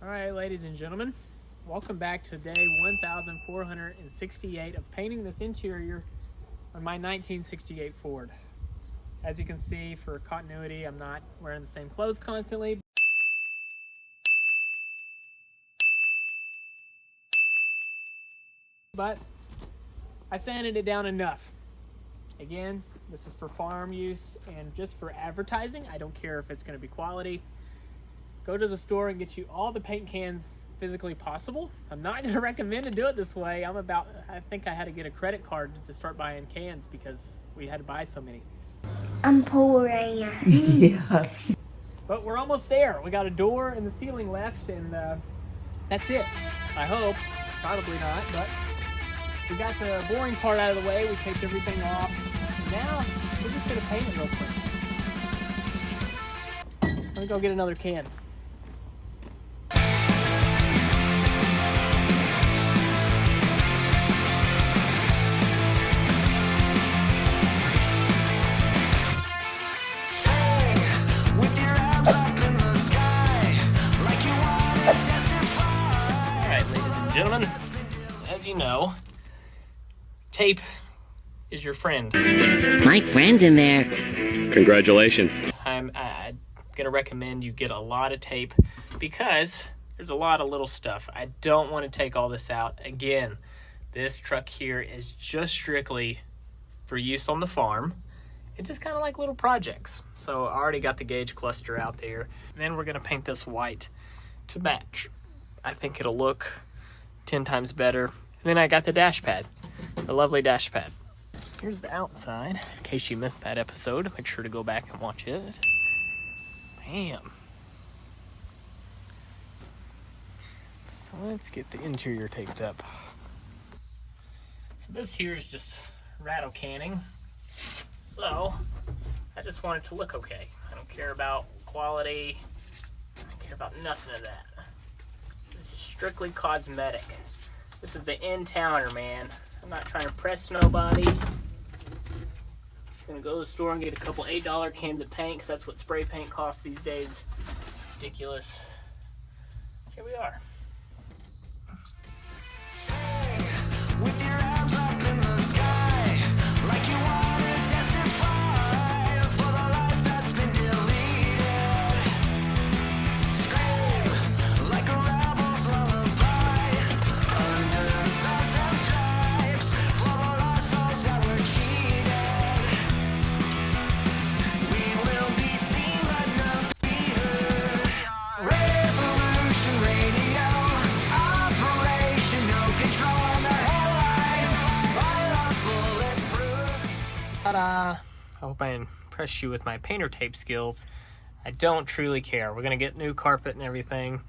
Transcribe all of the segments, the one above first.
Alright, ladies and gentlemen, welcome back to day 1468 of painting this interior on my 1968 Ford. As you can see, for continuity, I'm not wearing the same clothes constantly. But I sanded it down enough. Again, this is for farm use and just for advertising. I don't care if it's going to be quality. Go to the store and get you all the paint cans physically possible. I'm not going to recommend to do it this way. I think I had to get a credit card to start buying cans because we had to buy so many. I'm poor, yeah. Yeah. But we're almost there. We got a door and the ceiling left, and that's it. I hope. Probably not, but we got the boring part out of the way. We taped everything off. Now, we're just going to paint it real quick. Let me go get another can. Gentlemen, as you know, tape is your friend. My friend's in there. Congratulations. I'm gonna recommend you get a lot of tape because there's a lot of little stuff. I don't want to take all this out. Again, this truck here is just strictly for use on the farm. It's just kind of like little projects. So I already got the gauge cluster out there. And then we're gonna paint this white to match. I think it'll look 10 times better. And then I got the dash pad, the lovely dash pad. Here's the outside. In case you missed that episode, make sure to go back and watch it. Bam. So let's get the interior taped up. So this here is just rattle canning. So I just want it to look okay. I don't care about quality. I don't care about nothing of that. This is strictly cosmetic. This is the in-towner, man. I'm not trying to press nobody. Just gonna go to the store and get a couple $8 cans of paint because that's what spray paint costs these days. Ridiculous. Here we are. With your arms up in the sky, like you want to testify for the life that's been deleted. Scream like a rebel's lullaby under stars and stripes for the lost souls that were cheated. We will be seen but not be heard. Revolution Radio, Operation No Control on the headline. Violence bulletproof. Ta-da! I hope I impressed you with my painter tape skills. I don't truly care. We're gonna get new carpet and everything,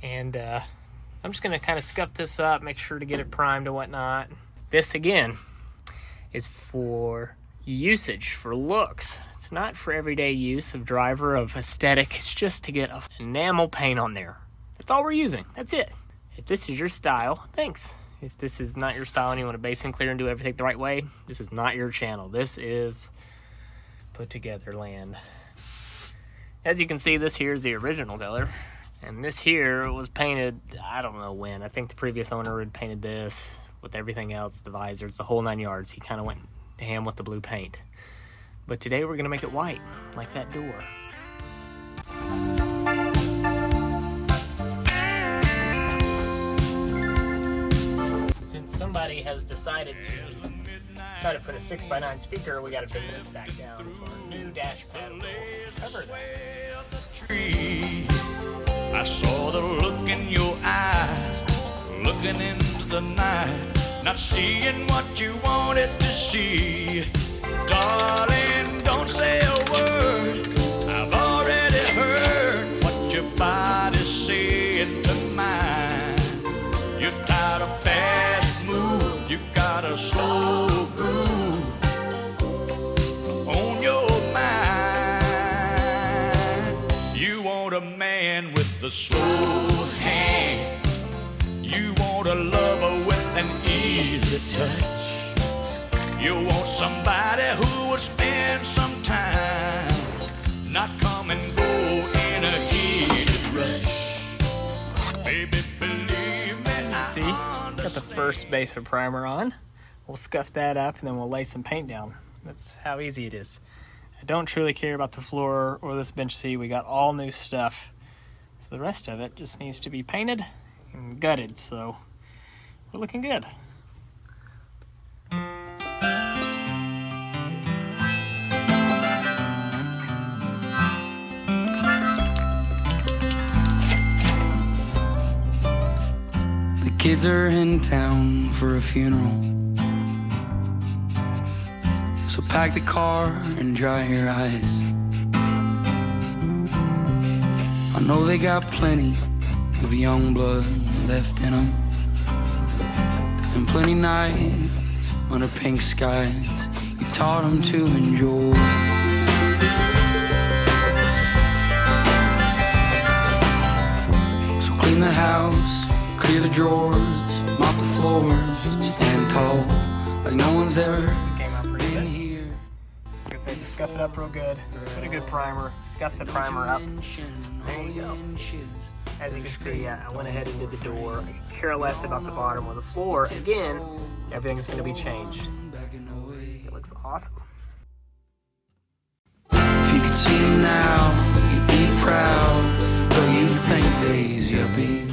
and I'm just gonna kind of scuff this up, make sure to get it primed and whatnot. This again is for usage, for looks. It's not for everyday use of driver, of aesthetic. It's just to get an enamel paint on there. That's all we're using. That's it. If this is your style, thanks. If this is not your style and you want to base and clear and do everything the right way, this is not your channel. This is put together land. As you can see, this here is the original color. And this here was painted, I don't know when. I think the previous owner had painted this with everything else, the visors, the whole 9 yards. He kind of went ham with the blue paint. But today we're going to make it white, like that door. Since somebody has decided to try to put a 6x9 speaker, we got to bring this back down. So our new dash pad will cover that. I saw the look in your eyes, looking into the night, not seeing what you wanted to see. Darling, don't say a word, I've already heard what your body's saying to mine. You're tired of fast move, you got a slow groove on your mind. You want a man with the slow hand, you want a lover with an easy touch. You want somebody who will spend some time, not come and go in a heated rush. Baby, believe me, See, got the first base of primer on. We'll scuff that up and then we'll lay some paint down. That's how easy it is. I don't truly care about the floor or this bench seat. We got all new stuff. So the rest of it just needs to be painted and gutted. So we're looking good. The kids are in town for a funeral, so pack the car and dry your eyes. I know they got plenty of young blood left in them, and plenty nights under pink skies you taught them to enjoy. So clean the house, clear the drawers, mop the floors, stand tall like no one's ever Came out pretty been good. here. Like I said, just scuff it up real good. Put a good primer. Scuff the primer up. There you go. As you can see, I went ahead and did the door. I care less about the bottom or the floor. Again, everything's going to be changed. It looks awesome. If you could see him now, you'd be proud, but you think they's yuppies.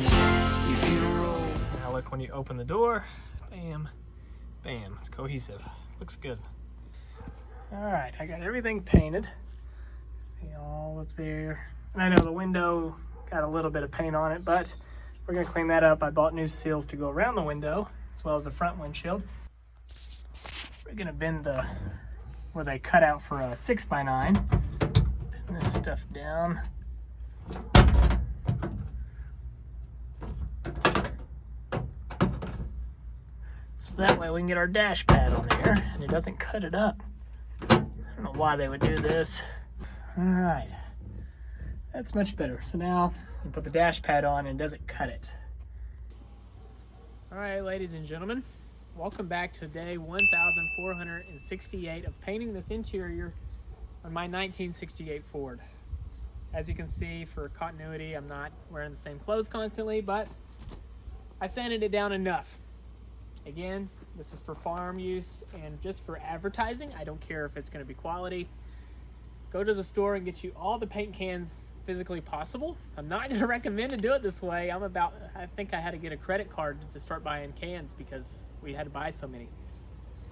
You funeral. Now look, when you open the door, bam, bam, it's cohesive. Looks good. All right, I got everything painted. See all up there. And I know the window got a little bit of paint on it, but we're gonna clean that up. I bought new seals to go around the window, as well as the front windshield. We're gonna bend the, where they cut out for a 6x9. Bend this stuff down. So that way we can get our dash pad on there and it doesn't cut it up. I don't know why they would do this. All right, that's much better. So now you put the dash pad on and it doesn't cut it. All right, ladies and gentlemen, welcome back to day 1468 of painting this interior on my 1968 Ford. As you can see, for continuity, I'm not wearing the same clothes constantly, but I sanded it down enough. Again, this is for farm use and just for advertising. I don't care if it's going to be quality. Go to the store and get you all the paint cans physically possible. I'm not going to recommend to do it this way. I think I had to get a credit card to start buying cans because we had to buy so many.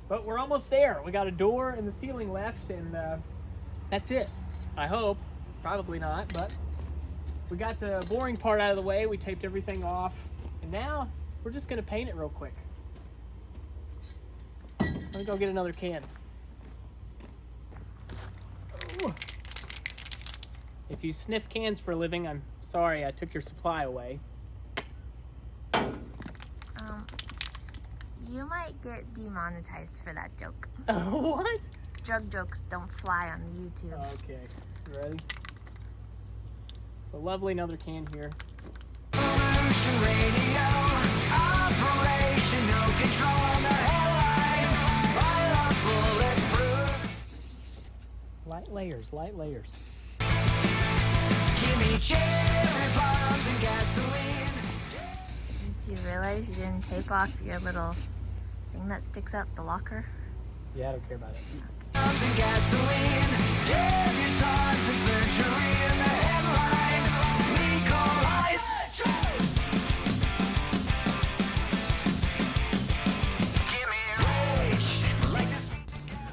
But we're almost there. We got a door and the ceiling left, and that's it. I hope. Probably not, but we got the boring part out of the way. We taped everything off, and now we're just going to paint it real quick. Let me go get another can. Ooh. If you sniff cans for a living, I'm sorry I took your supply away. You might get demonetized for that joke. What? Drug jokes don't fly on YouTube. Okay, you ready? So lovely, another can here. Revolution radio, operation, no control on the headline. Violence bulletproof. Light layers, light layers. Give me cherry bombs and gasoline. Did you realize you didn't tape off your little thing that sticks up the locker? Yeah, I don't care about it. Bombs and gasoline. Debutantes and surgery in the headline. Legalize. Give me rage like this.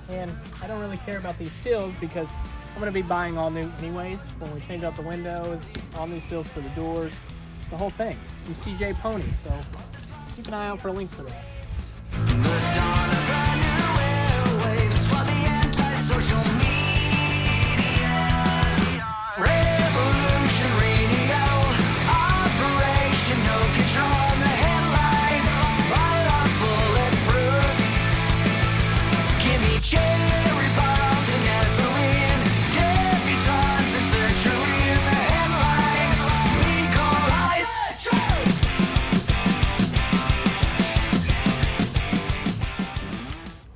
And I don't really care about these seals because I'm going to be buying all new anyways. When we change out the windows, all new seals for the doors, the whole thing from CJ Pony. So keep an eye out for a link for that. The dawn of a new airwaves for the anti-social media. Revolution radio, operation, no control on the headline. Violence bulletproof. Give me cherry bombs and gasoline. Debutantes and surgery in the headline. Legalize.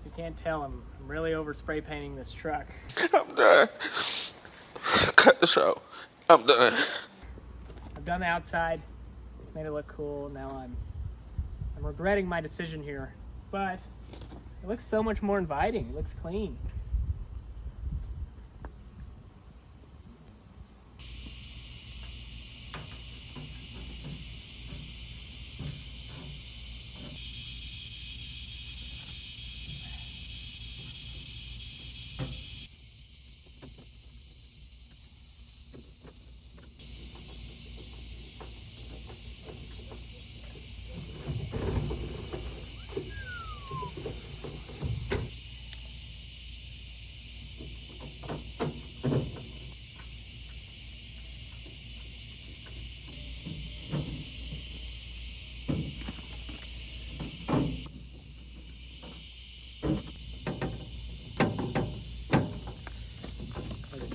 You can't tell, I'm really over spray painting this truck. I'm done. Cut the show. I'm done. I've done the outside. made it look cool. Now I'm regretting my decision here, but it looks so much more inviting. It looks clean.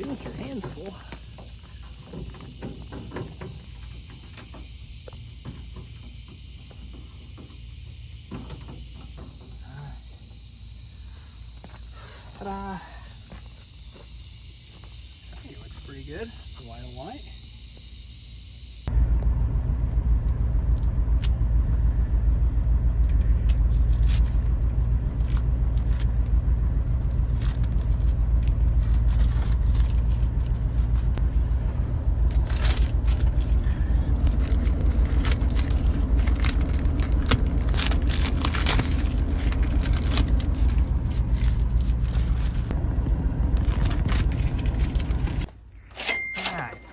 With your hands full. Ta-da! I think it looks pretty good. White on white.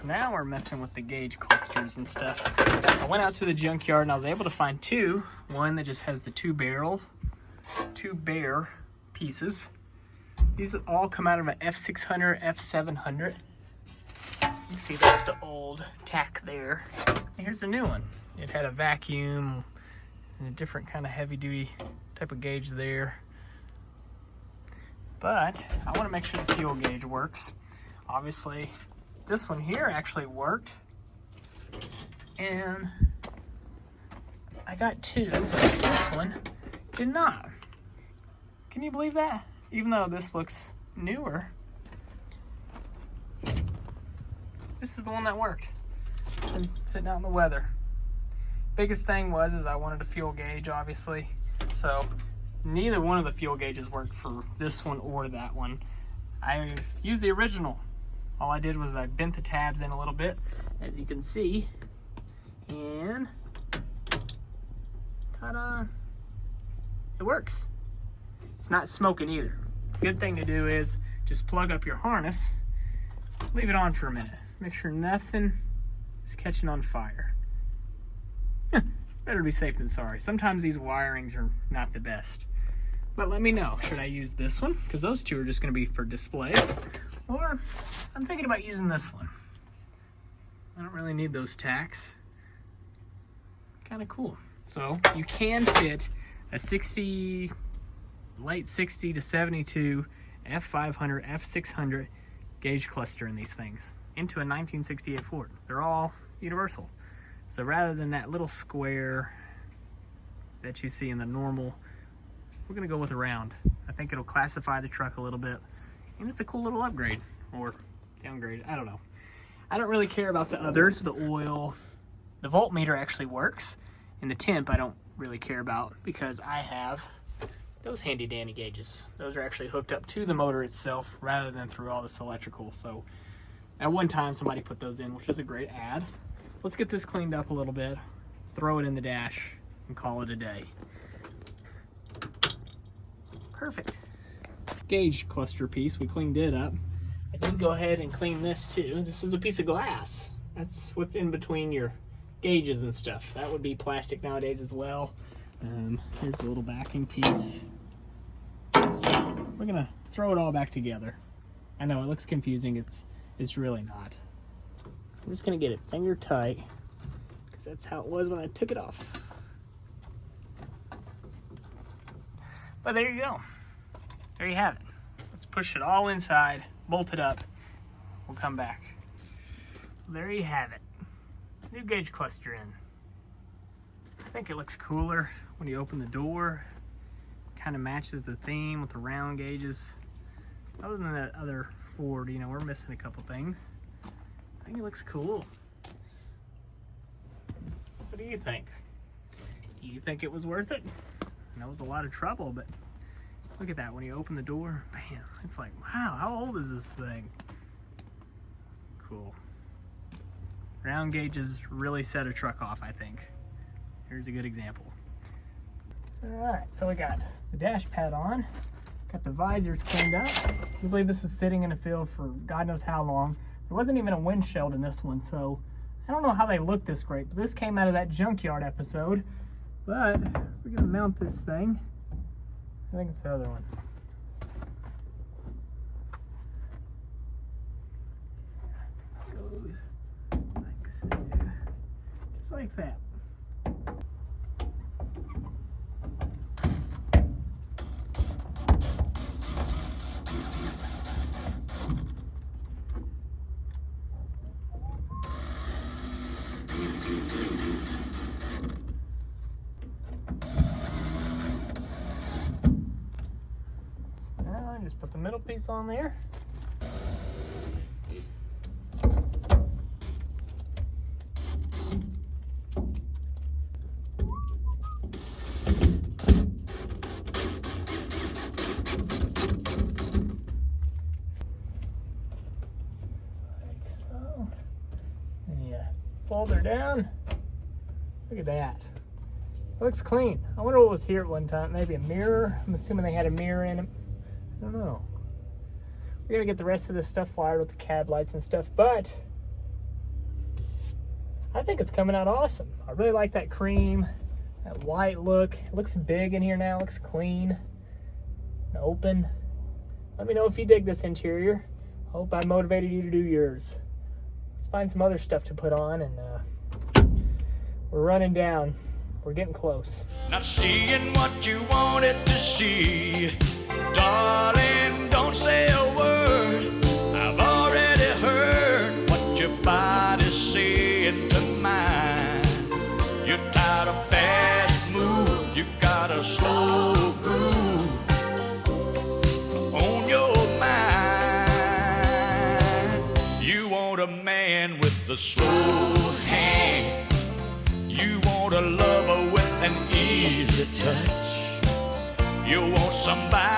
Now we're messing with the gauge clusters and stuff. I went out to the junkyard and I was able to find two. One that just has the two bare pieces. These all come out of an F600, F700. You can see that's the old tack there. And here's the new one. It had a vacuum and a different kind of heavy duty type of gauge there. But I want to make sure the fuel gauge works. Obviously, this one here actually worked, and I got two, but this one did not. Can you believe that? Even though this looks newer, this is the one that worked. And sitting out in the weather. Biggest thing was I wanted a fuel gauge, obviously, so neither one of the fuel gauges worked for this one or that one. I used the original. All I did was I bent the tabs in a little bit, as you can see, and ta-da, it works. It's not smoking either. Good thing to do is just plug up your harness, leave it on for a minute. Make sure nothing is catching on fire. It's better to be safe than sorry. Sometimes these wirings are not the best. But let me know, should I use this one? Because those two are just going to be for display. Or I'm thinking about using this one. I don't really need those tacks. Kind of cool. So you can fit a late 60 to 72 F500, F600 gauge cluster in these things into a 1968 Ford. They're all universal. So rather than that little square that you see in the normal, we're gonna go with a round. I think it'll classify the truck a little bit, and it's a cool little upgrade or downgrade. I don't know. I don't really care about the others. The oil, the voltmeter actually works, and the temp I don't really care about because I have those handy dandy gauges. Those are actually hooked up to the motor itself rather than through all this electrical. So at one time somebody put those in, which is a great add. Let's get this cleaned up a little bit, throw it in the dash, and call it a day. Perfect. Gauge cluster piece, we cleaned it up. I did go ahead and clean this too. This is a piece of glass. That's what's in between your gauges and stuff. That would be plastic nowadays as well. Here's a little backing piece. We're gonna throw it all back together. I know it looks confusing, it's really not. I'm just gonna get it finger tight because that's how it was when I took it off. But there you go. There you have it. Let's push it all inside, bolt it up. We'll come back. There you have it. New gauge cluster in. I think it looks cooler when you open the door. Kind of matches the theme with the round gauges. Other than that other Ford, you know, we're missing a couple things. I think it looks cool. But What do you think? Do you think it was worth it? I know it was a lot of trouble, but look at that. When you open the door, man, it's like, wow, how old is this thing? Cool. Round gauges really set a truck off, I think. Here's a good example. Alright, so we got the dash pad on, got the visors cleaned up. I believe this is sitting in the field for God knows how long. There wasn't even a windshield in this one, so I don't know how they look this great, but this came out of that junkyard episode. But we're gonna mount this thing. I think it's the other one. Goes like so, just like that. Just put the middle piece on there. Like so. And you fold her down. Look at that. It looks clean. I wonder what was here at one time. Maybe a mirror. I'm assuming they had a mirror in it. I don't know. We gotta get the rest of this stuff wired with the cab lights and stuff, but I think it's coming out awesome. I really like that cream, that white look. It looks big in here now, it looks clean, and open. Let me know if you dig this interior. I hope I motivated you to do yours. Let's find some other stuff to put on, and we're running down. We're getting close. Not seeing what you wanted to see. Darling, don't say a word. I've already heard what your body's saying to mine. You're tired of fast moves. You got a slow groove on your mind. You want a man with a slow hand. You want a lover with an easy touch. You want somebody